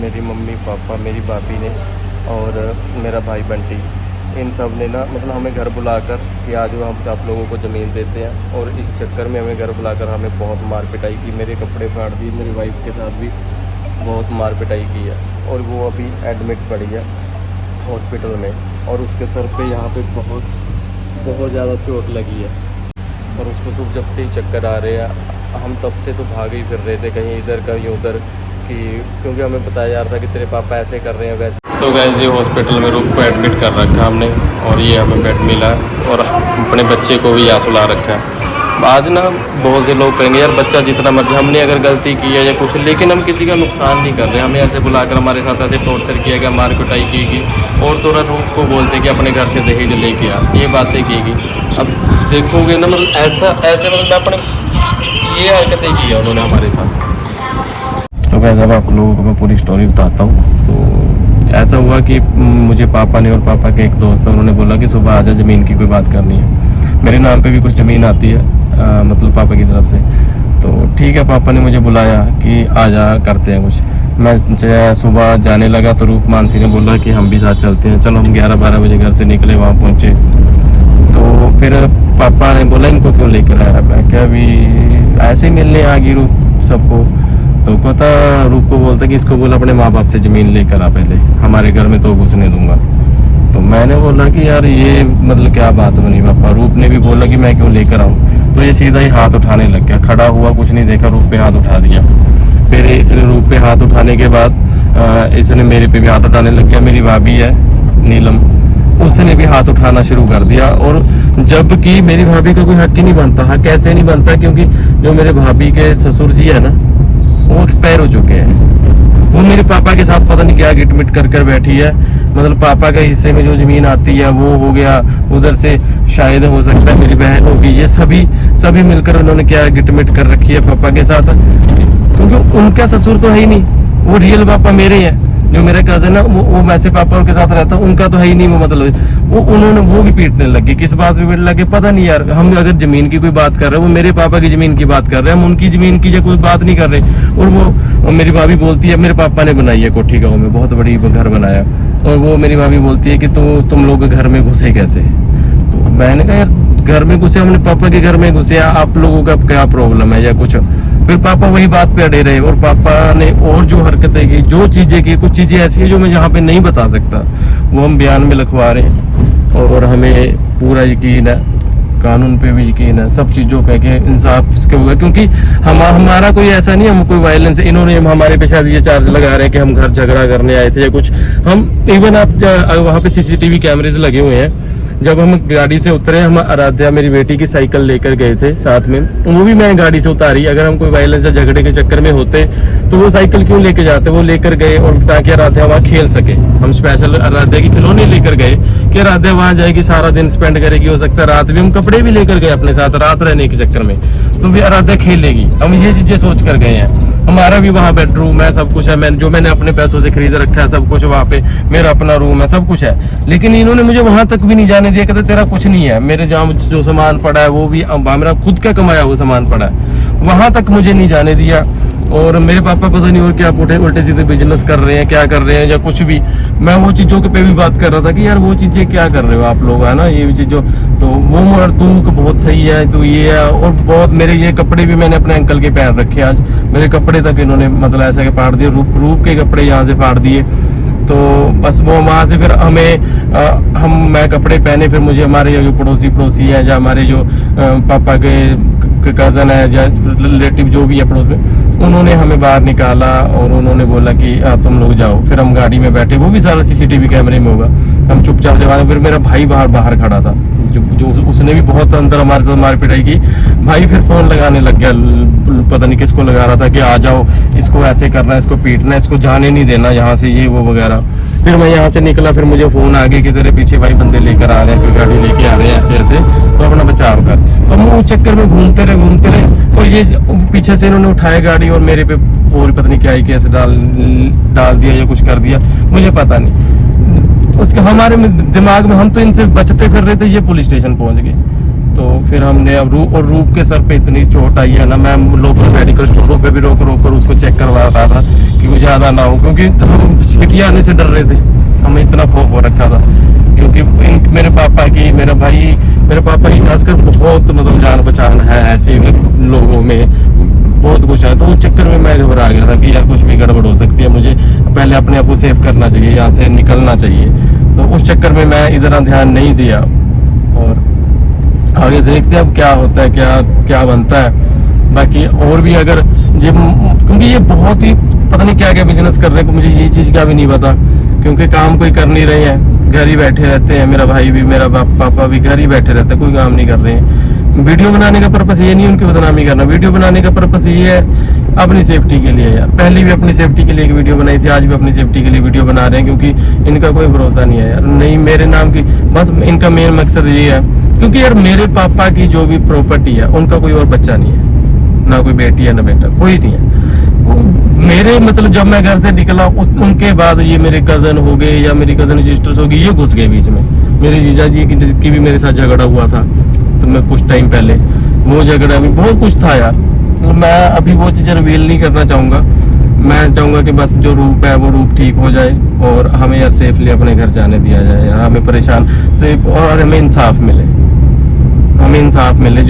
मेरी mummy papa, मेरी भाभी ने और मेरा भाई बंटी, इन सब ने ना मतलब हमें घर बुलाकर कि आज वो हम आप लोगों को ज़मीन देते हैं, और इस चक्कर में हमें घर बुलाकर हमें बहुत मार पिटाई की। मेरे कपड़े फाड़ दिए, मेरी वाइफ के साथ भी बहुत मार पिटाई की है, और वो अभी एडमिट पड़ी है हॉस्पिटल में, और उसके सर पे यहाँ पे बहुत ज़्यादा चोट लगी है, और उसको सुबह जब से ही चक्कर आ रहे हैं। हम तब से तो भाग ही फिर रहे थे कहीं इधर कहीं उधर, कि क्योंकि हमें बताया जा रहा था कि तेरे पापा ऐसे कर रहे हैं वैसे। तो गैस ये हॉस्पिटल में रुक को एडमिट कर रखा हमने, और ये हमें बेड मिला, और अपने बच्चे को भी यहाँ सुला रखा है। आज ना बहुत से लोग कहेंगे यार बच्चा जितना मर्जी, हमने अगर गलती की है या कुछ, लेकिन हम किसी का नुकसान नहीं कर रहे। हमें ऐसे बुलाकर हमारे साथ ऐसे टॉर्चर किया गया, मार कुटाई की गई, और तुरंत को बोलते कि अपने घर से दहेज लेके आ, ये बातें की गई। अब देखोगे ना मतलब ऐसे मतलब मैं अपने ये हरकतें की है उन्होंने हमारे साथ। तो वैसे अब आप लोगों को मैं पूरी स्टोरी बताता हूँ। तो ऐसा हुआ कि मुझे पापा ने और पापा के एक दोस्त है, उन्होंने बोला कि सुबह आजा, ज़मीन की कोई बात करनी है। मेरे नाम पे भी कुछ ज़मीन आती है मतलब पापा की तरफ से। तो ठीक है, पापा ने मुझे बुलाया कि आजा करते हैं कुछ। मैं सुबह जाने लगा तो रूप मानसी ने बोला कि हम भी साथ चलते हैं। चलो हम 11-12 बजे घर से निकले, वहाँ पहुँचे तो फिर पापा ने बोला इनको क्यों लेकर आया। मैं क्या अभी ऐसे ही मिलने आ गई रूप सबको। तो कहता रूप को बोलता कि इसको बोला अपने माँ बाप से ज़मीन लेकर आ, पहले हमारे घर में तो घुसने दूंगा। तो मैंने बोला कि यार ये मतलब क्या बात बनी पापा। रूप ने भी बोला कि मैं क्यों लेकर आऊँ, तो ये सीधा ही हाथ उठाने लग गया। खड़ा हुआ, कुछ नहीं देखा, रूप पे हाथ उठा दिया। फिर इसने रूप पे हाथ उठाने के बाद इसने मेरे पे भी हाथ उठाने लग गया। मेरी भाभी है नीलम, उसने भी हाथ उठाना शुरू कर दिया। और जबकि मेरी भाभी का कोई हक ही नहीं बनता। हक कैसे नहीं बनता, क्योंकि जो मेरे भाभी के ससुर जी है ना, वो एक्सपायर हो चुके हैं। वो मेरे पापा के साथ पता नहीं क्या गिटमिट कर बैठी है। मतलब पापा के हिस्से में जो ज़मीन आती है वो हो गया, उधर से शायद हो सकता है मेरी बहन होगी, ये सभी मिलकर उन्होंने क्या गिटमिट कर रखी है पापा के साथ। क्योंकि उनका ससुर तो है ही नहीं, वो रियल पापा मेरे हैं। जो मेरे कजन है वो वैसे पापा के साथ रहता, उनका तो है ही नहीं वो। मतलब वो भी पीटने लगे। किस बात पे पीटने लगे पता नहीं यार। हम अगर जमीन की कोई बात कर रहे हैं, वो मेरे पापा की जमीन की बात कर रहे हैं, हम उनकी जमीन की कोई बात नहीं कर रहे। और वो मेरी भाभी बोलती है मेरे पापा ने बनाई है कोठी गाँव में, बहुत बड़ी घर बनाया। और वो मेरी भाभी बोलती है कि तुम लोग घर में घुसे कैसे। तो मैंने कहा यार घर में घुसे, हमने पापा के घर में घुसे, आप लोगों का क्या प्रॉब्लम है या कुछ। फिर पापा वही बात पे अड़े रहे, और पापा ने और जो हरकतें की, जो चीज़ें की, कुछ चीज़ें ऐसी है जो मैं यहाँ पे नहीं बता सकता, वो हम बयान में लिखवा रहे हैं। और हमें पूरा यकीन है, कानून पे भी यकीन है, सब चीज़ों पे कि इंसाफ इसके होगा। क्योंकि हमारा कोई ऐसा नहीं, हम कोई वायलेंस, इन्होंने हमारे पे शायद ये चार्ज लगा रहे हैं कि हम घर झगड़ा करने आए थे या कुछ। हम इवन आप वहाँ पे CCTV कैमरेज लगे हुए हैं। जब हम गाड़ी से उतरे, हम आराध्या मेरी बेटी की साइकिल लेकर गए थे साथ में, वो भी मैं गाड़ी से उतारी। अगर हम कोई वायलेंस या झगड़े के चक्कर में होते तो वो साइकिल क्यों लेके जाते, वो लेकर गए, और ताकि आराध्या वहाँ खेल सके। हम स्पेशल आराध्या की खिलौने लेकर गए कि आराध्या वहाँ जाएगी, सारा दिन स्पेंड करेगी, हो सकता है रात भी। हम कपड़े भी लेकर गए अपने साथ, रात रहने के चक्कर में, तो भी आराध्या खेलेगी। हम ये चीजें सोच कर गए हैं। हमारा भी वहाँ बेडरूम है, सब कुछ है, मैंने अपने पैसों से खरीद रखा है, सब कुछ वहाँ पे मेरा अपना रूम है, सब कुछ है। लेकिन इन्होंने मुझे वहाँ तक भी नहीं जाने दिया। कहते तेरा कुछ नहीं है, मेरे जहाँ जो सामान पड़ा है वो भी मेरा खुद का कमाया हुआ सामान पड़ा है, वहाँ तक मुझे नहीं जाने दिया। और मेरे पापा पता नहीं और क्या उल्टे सीधे बिजनेस कर रहे हैं, क्या कर रहे हैं या कुछ भी। मैं वो चीज़ों के पे भी बात कर रहा था कि यार वो चीज़ें क्या कर रहे हो आप लोग, है ना, ये चीज़ों। तो वो तू बहुत सही है, तो ये है। और बहुत मेरे ये कपड़े भी मैंने अपने अंकल के पहन रखे। आज मेरे कपड़े तक इन्होंने मतलब ऐसा के फाड़ दिए, रूप के कपड़े यहाँ से फाड़ दिए। तो बस वो वहाँ से फिर मैं कपड़े पहने, फिर मुझे हमारे जो पड़ोसी हैं, या हमारे जो पापा के कज़न है या रिलेटिव जो भी है पड़ोस में, उन्होंने हमें बाहर निकाला और उन्होंने बोला कि तुम लोग जाओ। फिर हम गाड़ी में बैठे, वो भी सारा CCTV कैमरे में होगा। हम चुपचाप जगह, फिर मेरा भाई बाहर खड़ा था, जो उसने भी बहुत अंदर हमारे साथ मार पिटाई की। भाई फिर फोन लगाने लग गया, पता नहीं किसको लगा रहा था कि आ जाओ, इसको ऐसे करना है, इसको पीटना है, इसको जाने नहीं देना यहाँ से, ये वो वगैरह। फिर मैं यहाँ से निकला, फिर मुझे फोन आ गया कि तेरे पीछे भाई बंदे लेकर आ रहे हैं, कोई गाड़ी लेके आ रहे हैं ऐसे, तो अपना बचाव कर। तो हम उस चक्कर में घूमते रहे, और ये पीछे से इन्होंने उठाया गाड़ी और मेरे पे और पता नहीं क्या ही कैसे डाल दिया या कुछ कर दिया, मुझे पता नहीं। उसके हमारे दिमाग में, हम तो इनसे बचते फिर रहे थे, ये पुलिस स्टेशन पहुंच गए। तो फिर हमने अब रूप के सर पे इतनी चोट आई है ना, मैं लोकल मेडिकल स्टोरों पे भी रोक कर उसको चेक करवा रहा था कि वो ज़्यादा ना हो, क्योंकि हम छिड़की आने से डर रहे थे, हमें इतना खौफ हो रखा था। क्योंकि मेरे पापा की खासकर बहुत मतलब जान पहचान है ऐसे लोगों में, बहुत कुछ है। तो उस चक्कर में मैं घबरा गया था कि यार कुछ भी गड़बड़ हो सकती है, मुझे पहले अपने आप को सेव करना चाहिए, यहाँ से निकलना चाहिए। तो उस चक्कर में मैं इधर ध्यान नहीं दिया, और आगे देखते हैं अब क्या होता है, क्या बनता है। बाकी और भी अगर जिम, क्योंकि ये बहुत ही पता नहीं क्या बिजनेस कर रहे हैं, मुझे ये चीज़ का भी नहीं पता, क्योंकि काम कोई कर नहीं रहे हैं, घर ही बैठे रहते हैं। मेरा भाई भी, मेरा पापा भी घर ही बैठे रहते हैं, कोई काम नहीं कर रहे हैं। वीडियो बनाने का पर्पस ये नहीं उनकी बदनामी करना, वीडियो बनाने का पर्पस ये है अपनी सेफ्टी के लिए। यार पहले भी अपनी सेफ्टी के लिए एक वीडियो बनाई थी, आज भी अपनी सेफ्टी के लिए वीडियो बना रहे हैं, क्योंकि इनका कोई भरोसा नहीं है यार। नहीं मेरे नाम की, बस इनका मेन मकसद ये है, क्योंकि यार मेरे पापा की जो भी प्रॉपर्टी है उनका कोई और बच्चा नहीं है, ना कोई बेटी है ना बेटा, कोई नहीं है। मेरे मतलब जब मैं घर से निकला उनके बाद ये मेरे कजन हो गए या मेरी कजन सिस्टर्स हो गई, ये घुस गए बीच में। मेरे जीजा जी की भी मेरे साथ झगड़ा हुआ था, तो मैं कुछ टाइम पहले, वो झगड़ा भी बहुत कुछ था यार। तो मैं अभी वो चीज़ें रिवील नहीं करना चाहूँगा। मैं चाहूँगा कि बस जो रूप है वो रूप ठीक हो जाए, और हमें यार सेफली अपने घर जाने दिया जाए यार, हमें परेशान से, और हमें इंसाफ मिले, हमें इंसाफ मिले।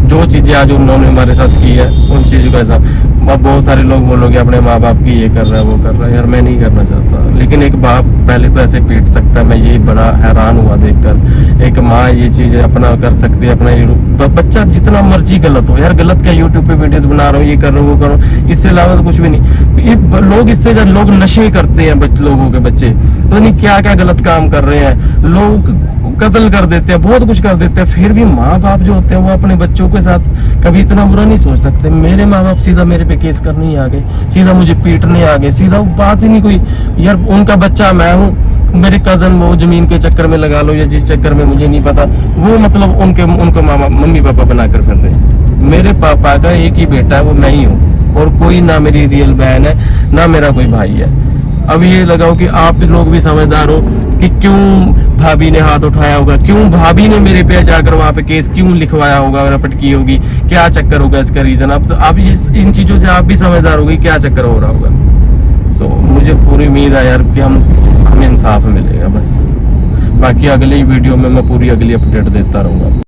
जो चीज़ें आज उन्होंने हमारे साथ की है उन चीज़ों का हिसाब। अब बहुत सारे लोग बोलोगे अपने माँ बाप की ये कर रहा है वो कर रहा है, यार मैं नहीं करना चाहता, लेकिन एक बाप पहले तो ऐसे पीट सकता है, मैं ये बड़ा हैरान हुआ देखकर। एक माँ ये चीज़ें अपना कर सकती है, अपना ये बच्चा जितना मर्जी गलत हो यार, गलत क्या यूट्यूब पे वीडियोस बना रहा हूँ, ये कर रहा हूँ वो कर रहा हूँ, इससे अलावा तो कुछ भी नहीं। ये लोग इससे ज्यादा लोग नशे करते हैं, लोगों के बच्चे तो नहीं क्या क्या गलत काम कर रहे हैं, लोग कत्ल कर देते हैं, बहुत कुछ कर देते हैं, फिर भी माँ बाप जो होते हैं वो अपने बच्चों के साथ कभी इतना बुरा नहीं सोच सकते। मेरे माँ बाप सीधा मेरे पे केस करने ही आ गए, सीधा मुझे पीटने आ गए, सीधा बात ही नहीं कोई। यार उनका बच्चा मैं हूँ, मेरे कजन वो जमीन के चक्कर में लगा लो या जिस चक्कर में मुझे नहीं पता, वो मतलब उनको मम्मी पापा बनाकर फिर रहे हैं। मेरे पापा का एक ही बेटा है, वो मैं ही हूँ, और कोई ना मेरी रियल बहन है ना मेरा कोई भाई है। अब ये लगाओ कि आप लोग भी समझदार हो कि क्यों भाभी ने हाथ उठाया होगा, क्यों भाभी ने मेरे पे जाकर वहां पे केस क्यों लिखवाया होगा, रपट की होगी, क्या चक्कर होगा इसका रीजन। अब तो आप इन चीजों से आप भी समझदार होगी क्या चक्कर हो रहा होगा। सो मुझे पूरी उम्मीद है यार कि हमें इंसाफ मिलेगा बस। बाकी अगली वीडियो में मैं पूरी अगली अपडेट देता रहूंगा।